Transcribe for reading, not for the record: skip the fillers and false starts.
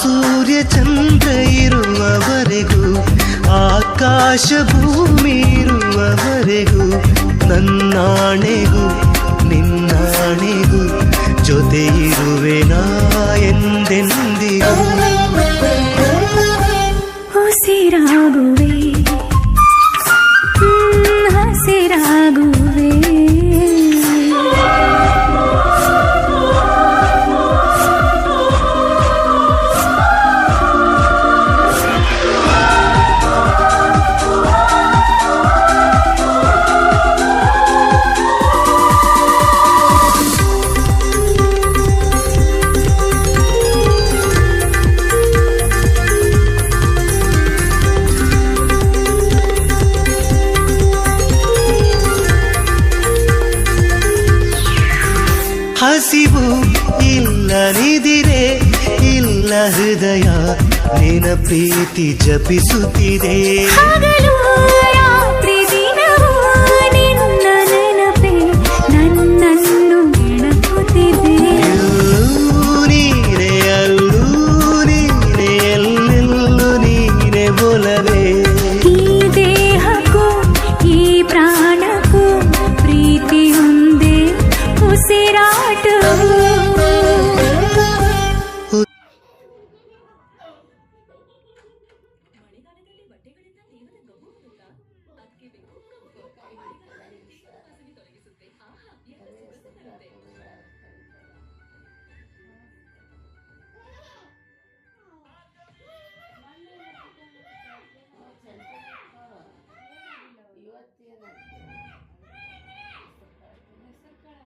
ಸೂರ್ಯ ಚಂದ್ರ ಇರುವವರೆಗೂ ಆಕಾಶ ಭೂಮಿ ಇರುವವರೆಗೂ ನನ್ನಾಣೆಗೂ ನಿನ್ನಾಣೆಗೂ ಜೊತೆ ಇರುವೆ ನಾ ಎಂದೆಂದಿಗೂ. ಉಸಿರಾಗುವೆ ಹಸಿರಾಗುವೆ ಹಸಿವು ಇಲ್ಲ ನಿದಿರೆ ಇಲ್ಲ ಹೃದಯ ನಿನ ಪ್ರೀತಿ ಜಪಿಸುತ್ತಿದೆ. ಹಗಲು